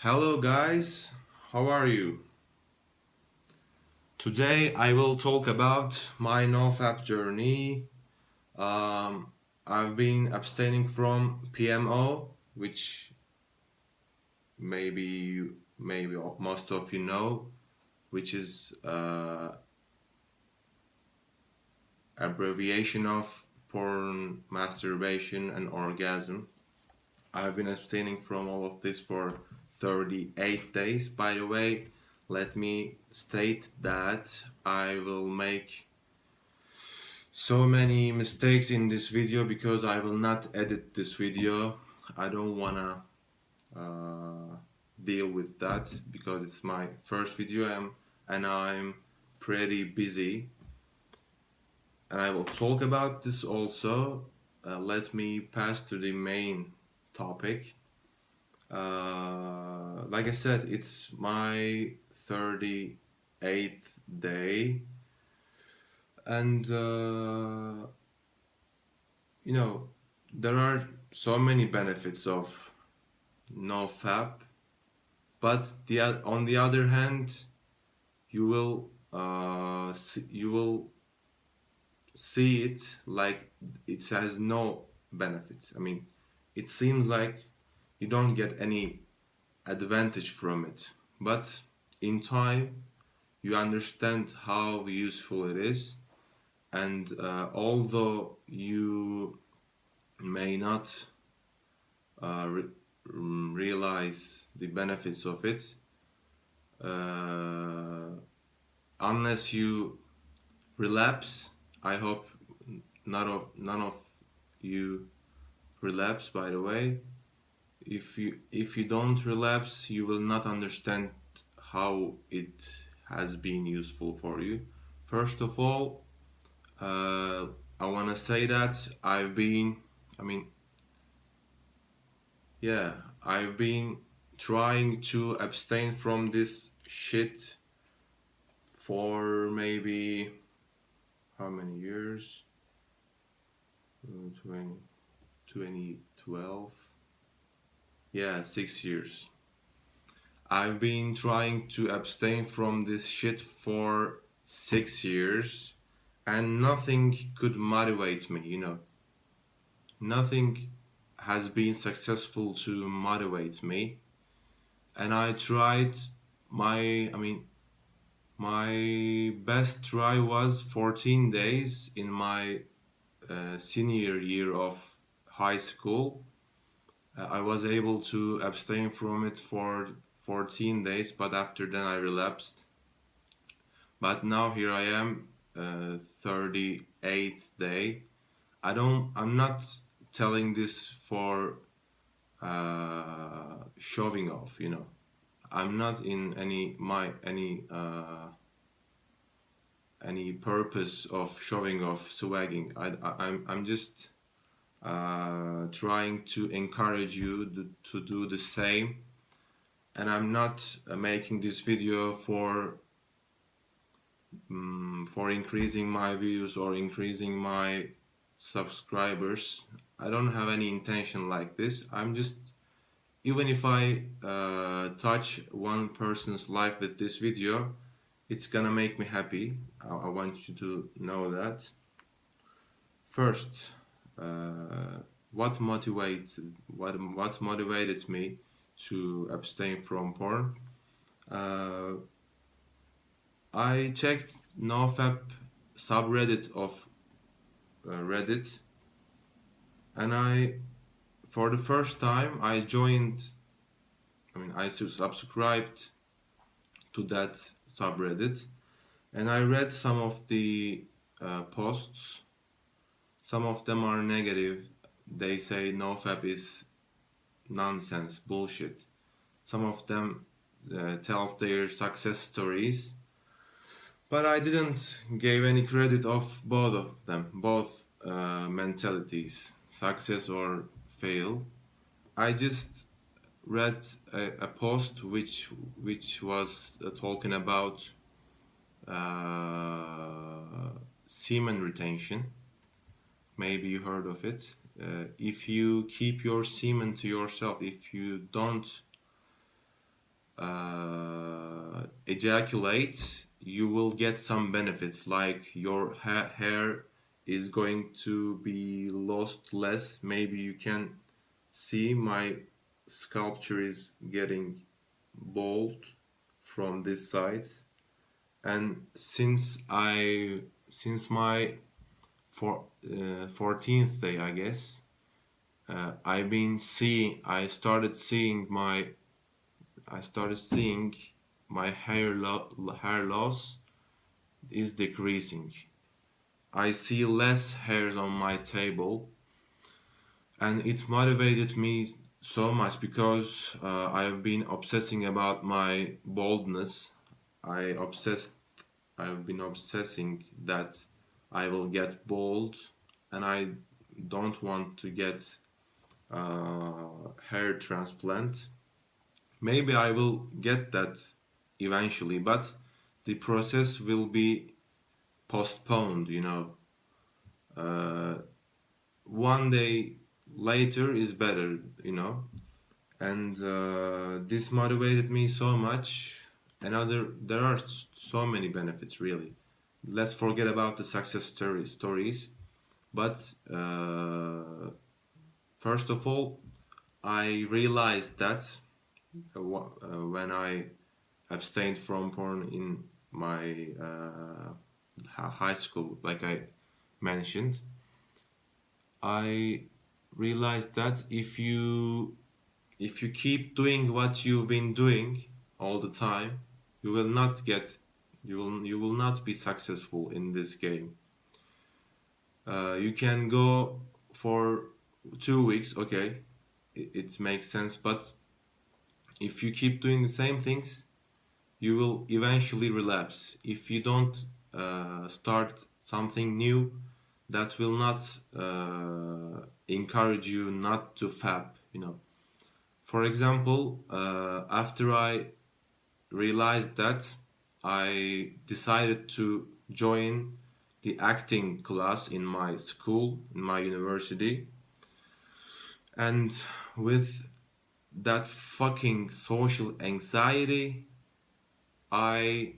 Hello guys, how are you? Today I will talk about my NoFap journey. Um, I've been abstaining from PMO, which maybe most of you know, which is abbreviation of porn, masturbation, and orgasm. I've been abstaining from all of this for 38 days. By the way, let me state that I will make so many mistakes in this video because I will not edit this video. I don't wanna deal with that because it's my first video and I'm pretty busy. And I will talk about this also. Let me pass to the main topic. Like I said, it's my 38th day, and you know, there are so many benefits of NoFap, but on the other hand, you will see it like it has no benefits. I mean, it seems like you don't get any advantage from it, but in time you understand how useful it is, and although you may not realize the benefits of it uh, unless you relapse. I hope none of you relapse, by the way. If you don't relapse, you will not understand how it has been useful for you. First of all, I want to say that I mean, yeah, I've been trying to abstain from this shit for maybe how many years? 20, 2012. Yeah, 6 years. I've been trying to abstain from this shit for 6 years, and nothing could motivate me. Nothing has been successful to motivate me. And I tried my best try was 14 days in my senior year of high school. I was able to abstain from it for 14 days, but after then I relapsed. But now here I am, 38th day. I'm not telling this for showing off. I'm not in any purpose of showing off, swagging. I'm just trying to encourage you to do the same, and I'm not making this video for increasing my views or increasing my subscribers. I don't have any intention like this. I'm just, even if I touch one person's life with this video, it's gonna make me happy. I want you to know that. First, what motivated me to abstain from porn? Uh, I checked NoFap subreddit of Reddit, and for the first time, I joined. I subscribed to that subreddit, and I read some of the posts. Some of them are negative. They say NoFap is nonsense, bullshit. Some of them tells their success stories, but I didn't give any credit of both of them, both mentalities, success or fail. I just read a post which was talking about semen retention. Maybe you heard of it. If you keep your semen to yourself, if you don't ejaculate, you will get some benefits, like your hair is going to be lost less. Maybe you can see my sculpture is getting bald from this side. And since my 14th day, I guess, I started seeing my hair loss is decreasing. I see less hairs on my table, and it motivated me so much because I've been obsessing about my baldness. I obsessed. I've been obsessing that I will get bald, and I don't want to get hair transplant. Maybe I will get that eventually, but the process will be postponed. Uh, one day later is better. And this motivated me so much. There are so many benefits, really. Let's forget about the success stories. But first of all, I realized that when I abstained from porn in my high school, like I mentioned, I realized that if you keep doing what you've been doing all the time, you will not get you will not be successful in this game. You can go for 2 weeks, okay, it makes sense, but if you keep doing the same things, you will eventually relapse. If you don't start something new, that will not encourage you not to fap. For example, after I realized that, I decided to join the acting class in my school, in my university, and with that fucking social anxiety, I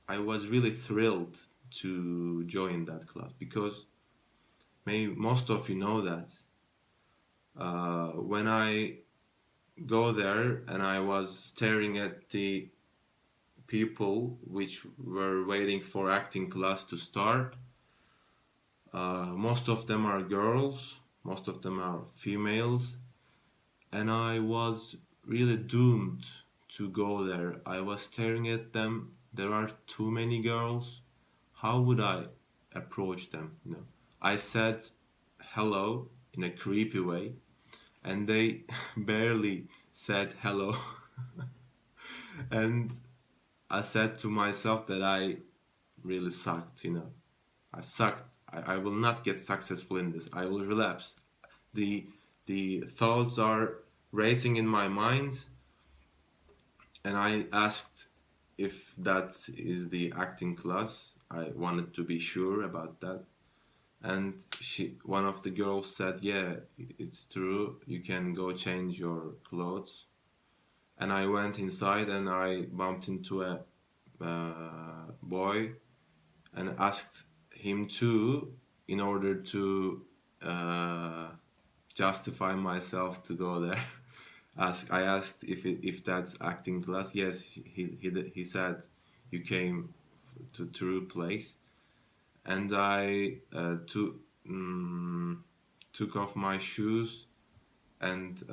I was really thrilled to join that class because maybe most of you know that when I go there and I was staring at the people which were waiting for acting class to start, most of them are girls, most of them are females, and I was really doomed to go there. I was staring at them. There are too many girls. How would I approach them? I said hello in a creepy way, and they barely said hello. And I said to myself that I really sucked. I sucked. I will not get successful in this. I will relapse. The the thoughts are racing in my mind, and I asked if that is the acting class. I wanted to be sure about that. And one of the girls said, "Yeah, it's true. You can go change your clothes." And I went inside and I bumped into a boy and asked him too, in order to uh, justify myself to go there. I asked if that's acting class. Yes, he said you came to true place, and I took off my shoes, and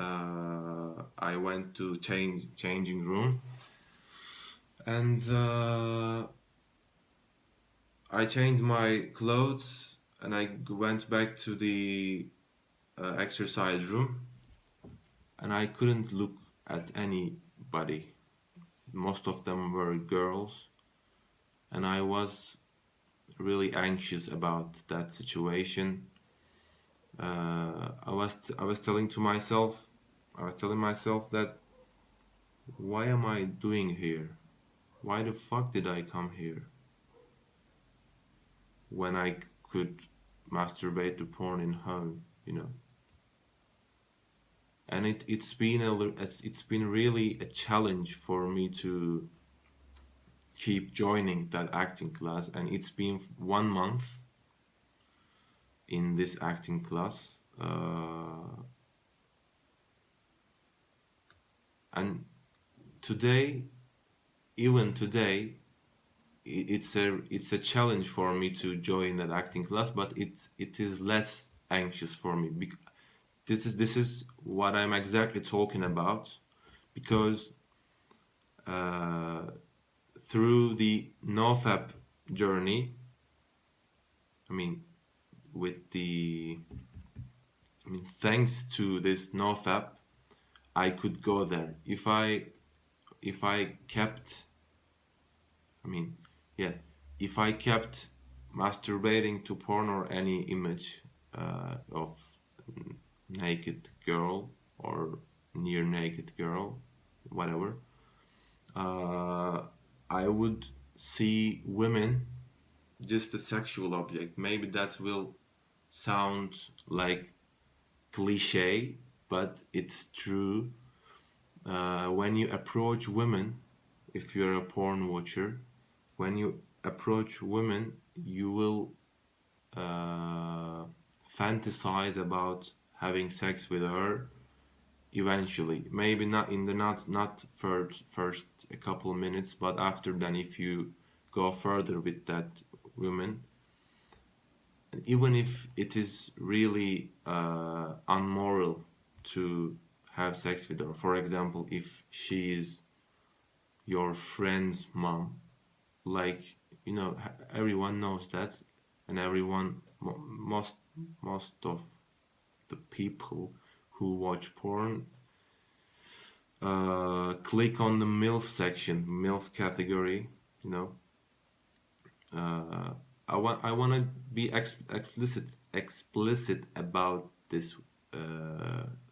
I went to changing room, and I changed my clothes, and I went back to the exercise room, and I couldn't look at anybody. Most of them were girls, and I was really anxious about that situation. I was telling myself that, why am I doing here? Why the fuck did I come here when I could masturbate to porn in home? and it's been really a challenge for me to keep joining that acting class, and it's been 1 month in this acting class, and today, even today, it's a challenge for me to join that acting class, but it is less anxious for me. This is what I'm exactly talking about, because through the NoFap journey, I mean, with the thanks to this NoFap, I could go there. If I kept, I mean, yeah, if I kept masturbating to porn or any image of naked girl or near naked girl, whatever, uh, I would see women just a sexual object. Maybe that will sound like cliche, but it's true. When you approach women, if you're a porn watcher, when you approach women, you will fantasize about having sex with her eventually. Maybe not in the not first a couple of minutes, but after then, if you go further with that woman, and even if it is really unmoral to have sex with her, for example, if she is your friend's mom, like, everyone knows that, and most of the people who watch porn click on the MILF section, MILF category, you know. I want to be explicit about this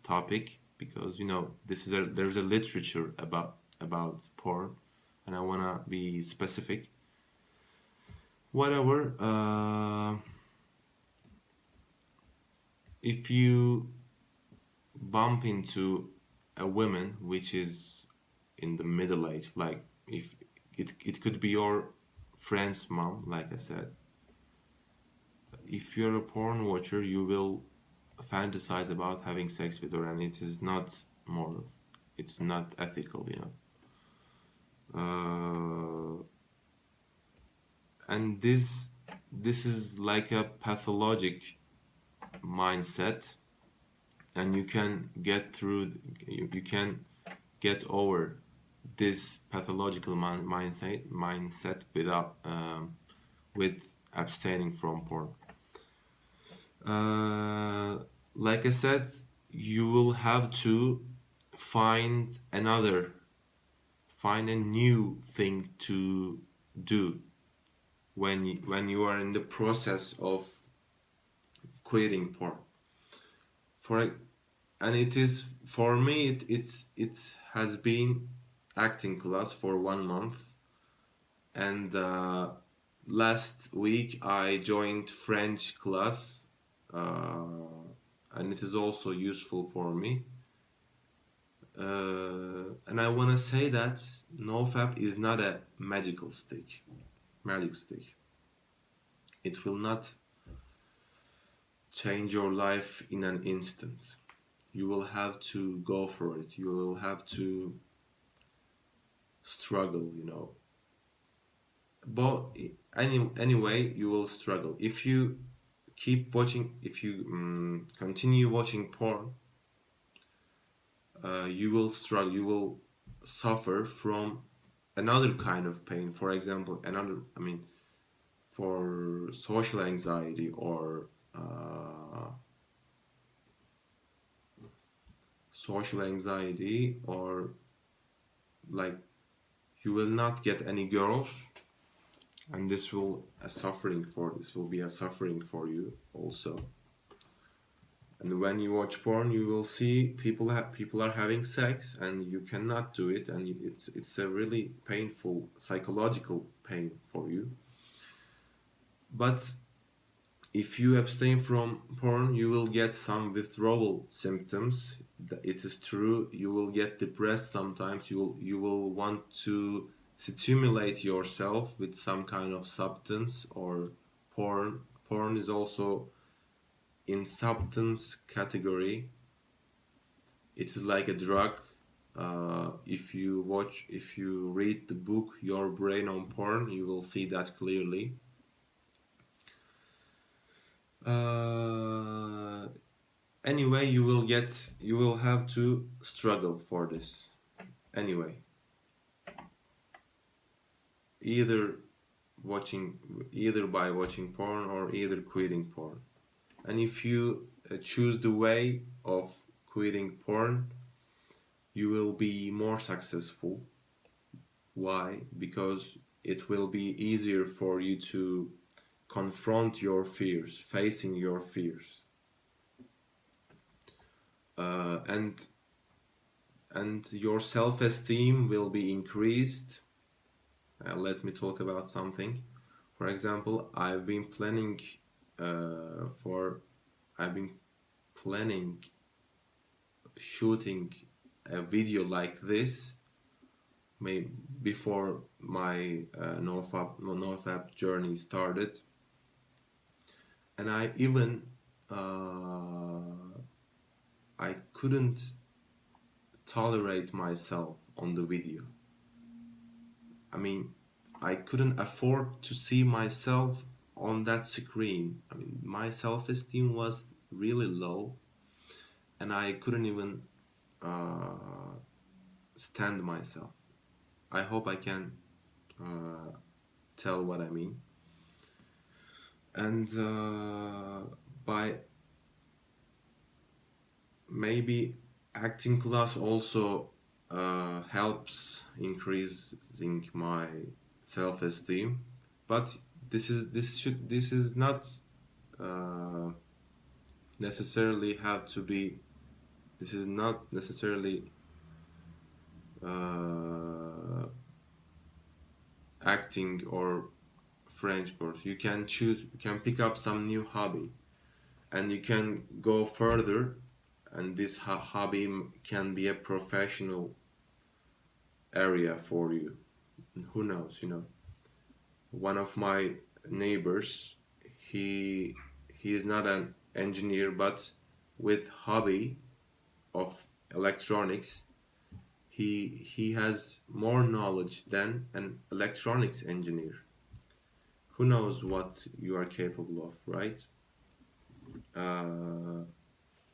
topic, because there's a literature about porn, and I want to be specific. Whatever. If you bump into a woman which is in the middle age, like, if it could be your friend's mom, like I said, if you're a porn watcher, you will fantasize about having sex with her, and it is not moral, it's not ethical. And this is like a pathologic mindset, and you can get over this pathological mindset without with abstaining from porn. Like I said, you will have to find a new thing to do when you are in the process of quitting porn. And it is, for me, it has been acting class for 1 month, and last week I joined French class, and it is also useful for me. And I want to say that NoFap is not a magic stick. It will not change your life in an instant. You will have to go for it. You will have to struggle. But anyway, you will struggle. If you continue watching porn, you will struggle. You will suffer from another kind of pain. For example, for social anxiety, or like, you will not get any girls, and this will be a suffering for you also. And when you watch porn, you will see people are having sex, and you cannot do it, and it's a really painful psychological pain for you. But if you abstain from porn, you will get some withdrawal symptoms. It is true. You will get depressed sometimes. You will want to stimulate yourself with some kind of substance or porn. Porn is also in substance category. It is like a drug. If you read the book Your Brain on Porn, you will see that clearly. Uh, anyway, you will have to struggle for this. Anyway, either watching, either by watching porn or either quitting porn. And if you choose the way of quitting porn, you will be more successful. Why? Because it will be easier for you to confront your fears, facing your fears, uh, and and your self-esteem will be increased. Let me talk about something. For example, for I've been planning shooting a video like this, maybe before my NoFap journey started, and I couldn't tolerate myself on the video. I mean, I couldn't afford to see myself on that screen. I mean, my self-esteem was really low, and I couldn't even uh, stand myself. I hope I can uh, tell what I mean. And by maybe acting class also helps increasing my self-esteem, but this is not uh, necessarily have to be. This is not necessarily uh, acting or French course. You can choose. You can pick up some new hobby, and you can go further. And this hobby can be a professional area for you. Who knows? You know, one of my neighbors, he he is not an engineer, but with hobby of electronics, he has more knowledge than an electronics engineer. Who knows what you are capable of, right? Uh,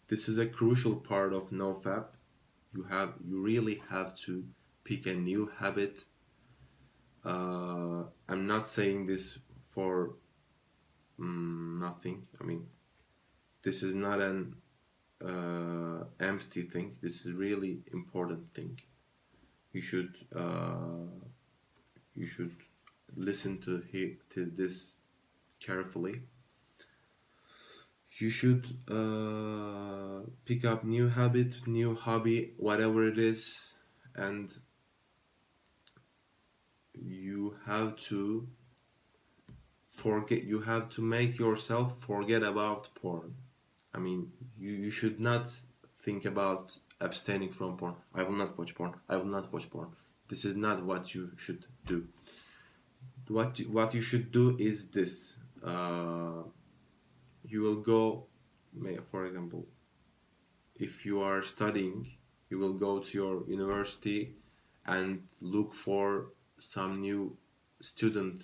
this is a crucial part of NoFap. You really have to pick a new habit. I'm not saying this for nothing. I mean, this is not an empty thing. This is really important thing. You should you should listen to this carefully. You should pick up new habit, new hobby, whatever it is, and you have to you have to make yourself forget about porn. I mean, you should not think about abstaining from porn. I will not watch porn. I will not watch porn. This is not what you should do. What you should do is this. You will go, for example, if you are studying, you will go to your university and look for some new student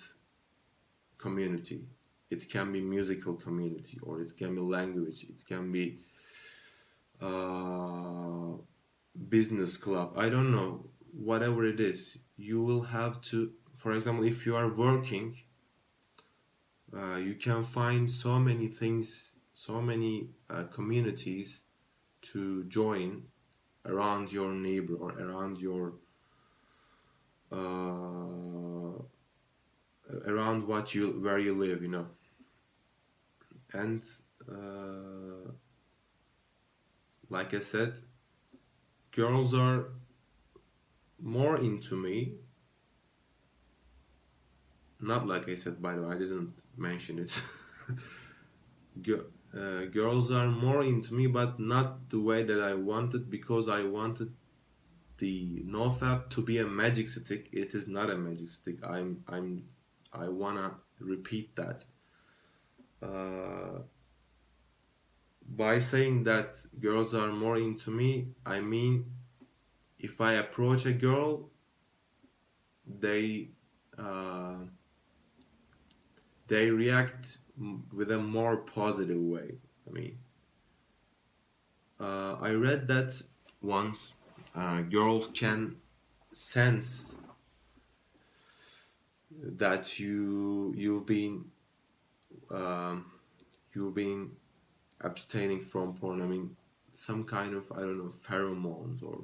community. It can be musical community, or it can be language, it can be uh, business club. I don't know, whatever it is. You will have to, for example, if you are working, you can find so many things, so many communities to join around your neighbor or around your uh, around what you where you live, you know. And uh, like I said, girls are more into me. Not like I said, by the way, I didn't mention it. girls are more into me, but not the way that I wanted, because I wanted the NoFap to be a magic stick. It is not a magic stick. I wanna repeat that. Uh, by saying that girls are more into me, I mean if I approach a girl, they uh, they react with a more positive way. I mean, I read that once girls can sense that um, you've been abstaining from porn. I mean, some kind of, I don't know, pheromones or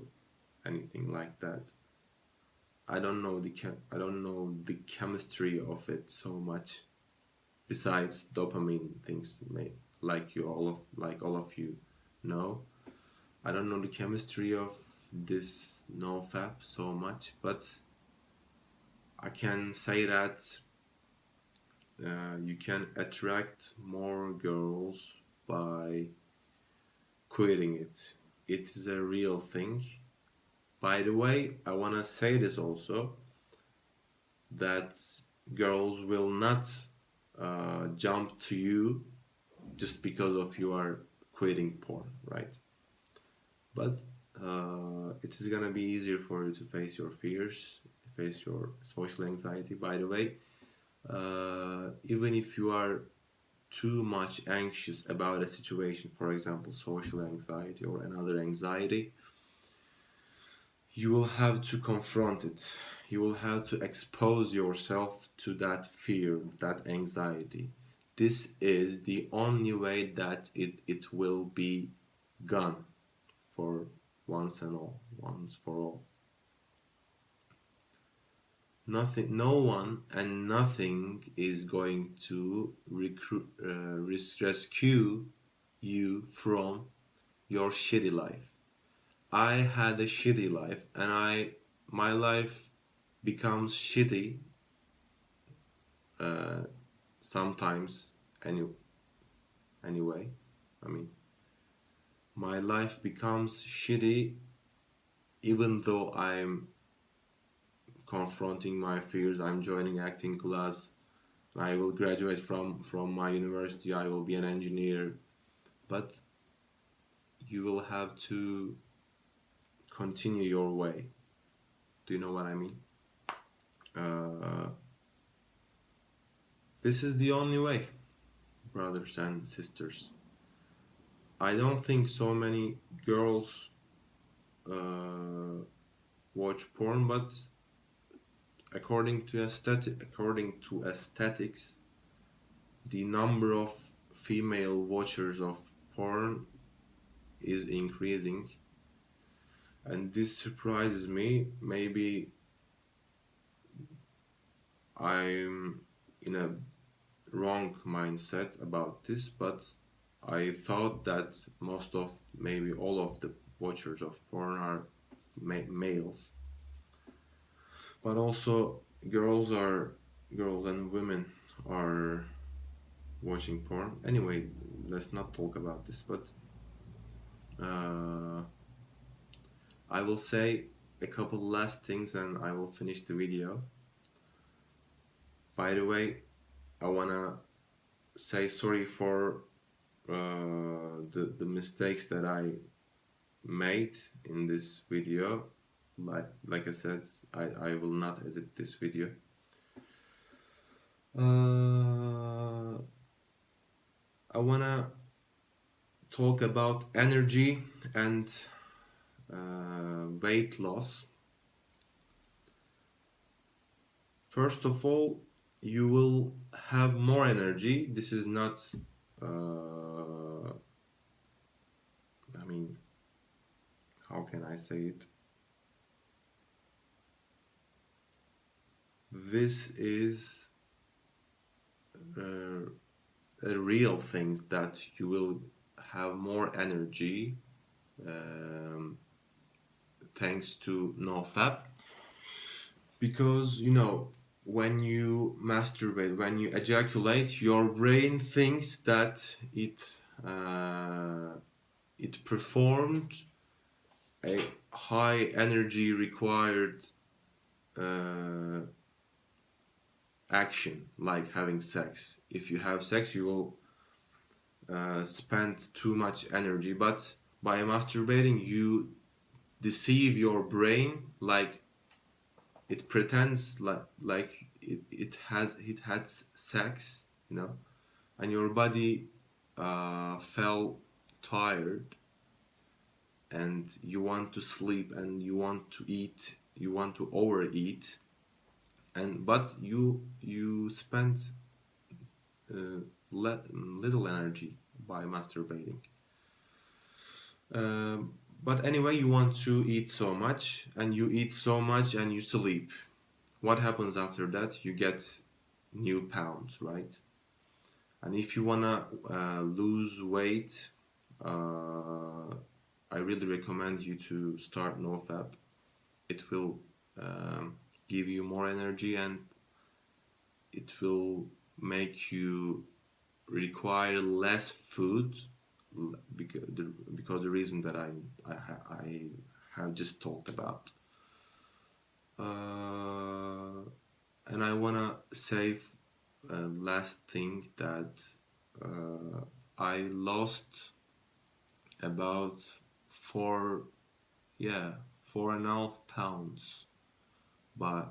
anything like that. I don't know the chemistry of it so much. Besides dopamine things, like all of you know. I don't know the chemistry of this NoFap so much, but I can say that you can attract more girls by quitting it. It is a real thing. By the way, I want to say this also, that girls will not jump to you just because of you are quitting porn, right? But it is gonna be easier for you to face your fears, face your social anxiety. By the way, even if you are too much anxious about a situation, for example, social anxiety or another anxiety, you will have to confront it. You will have to expose yourself to that fear, that anxiety. This is the only way that it will be gone for once for all. Nothing, no one and nothing is going to rescue you from your shitty life. I had a shitty life, and my life becomes shitty uh, sometimes. Any, anyway, I mean, my life becomes shitty even though I'm confronting my fears. I'm joining acting class. I will graduate from my university. I will be an engineer, but you will have to continue your way. Do you know what I mean? Uh, this is the only way, brothers and sisters. I don't think so many girls watch porn, but according to aesthetics, the number of female watchers of porn is increasing, and this surprises me. Maybe I'm in a wrong mindset about this, but I thought that most of, maybe all of the watchers of porn are males, but also girls and women are watching porn. Anyway, let's not talk about this, but uh, I will say a couple last things and I will finish the video. By the way, I wanna say sorry for the mistakes that I made in this video. Like I said, I will not edit this video. I wanna talk about energy and weight loss. First of all, you will have more energy. This is not, I mean, how can I say it? This is a real thing, that you will have more energy thanks to NoFap, because when you masturbate, when you ejaculate, your brain thinks that it it performed a high energy required uh, action, like having sex. If you have sex, you will spend too much energy, but by masturbating, you deceive your brain, like it pretends like it had sex, you know, and your body felt tired, and you want to sleep, and you want to eat, you want to overeat, and but you spend uh, little energy by masturbating. But anyway, you want to eat so much, and you eat so much, and you sleep. What happens after that? You get new pounds, right? And if you wanna lose weight, uh, I really recommend you to start NoFap. It will give you more energy, and it will make you require less food, because the reason that I have just talked about. And I wanna say last thing that I lost about four, yeah, 4.5 pounds by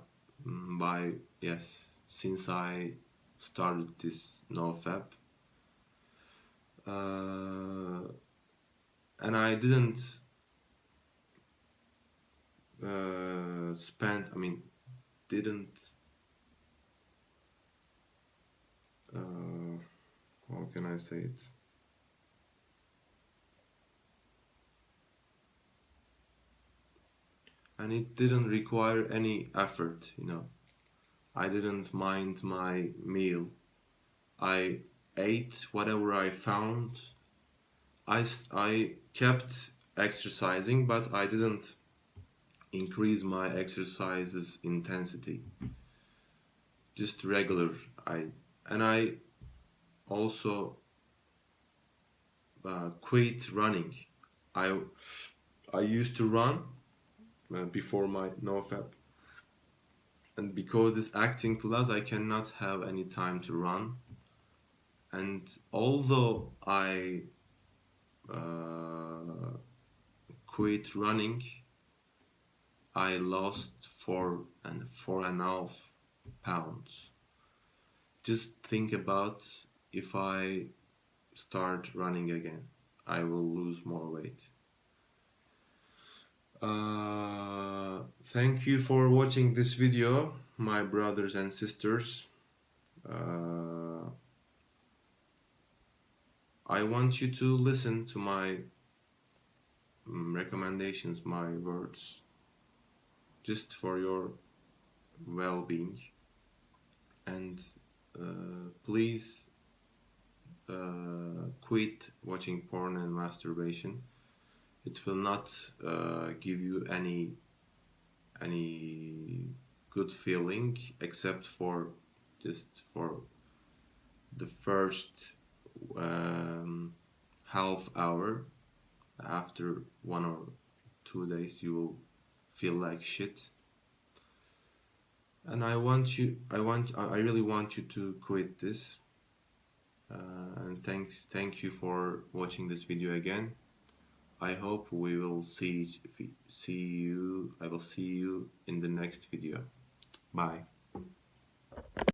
by yes, since I started this NoFap. And I didn't spend, I mean, didn't, how can I say it? And it didn't require any effort, you know. I didn't mind my meal. I ate whatever I found. I kept exercising, but I didn't increase my exercises intensity. Just regular. I also quit running. I I used to run before my NoFap, and because this acting class, I cannot have any time to run. And although I quit running, I lost 4.5 pounds. Just think about, if I start running again, I will lose more weight. Thank you for watching this video, my brothers and sisters. I want you to listen to my recommendations, my words, just for your well-being. And please quit watching porn and masturbation. It will not give you any good feeling, except for just for the first half hour. After 1 or 2 days, you will feel like shit. And I really want you to quit this. And thank you for watching this video again. I hope we will see you. I will see you in the next video. Bye.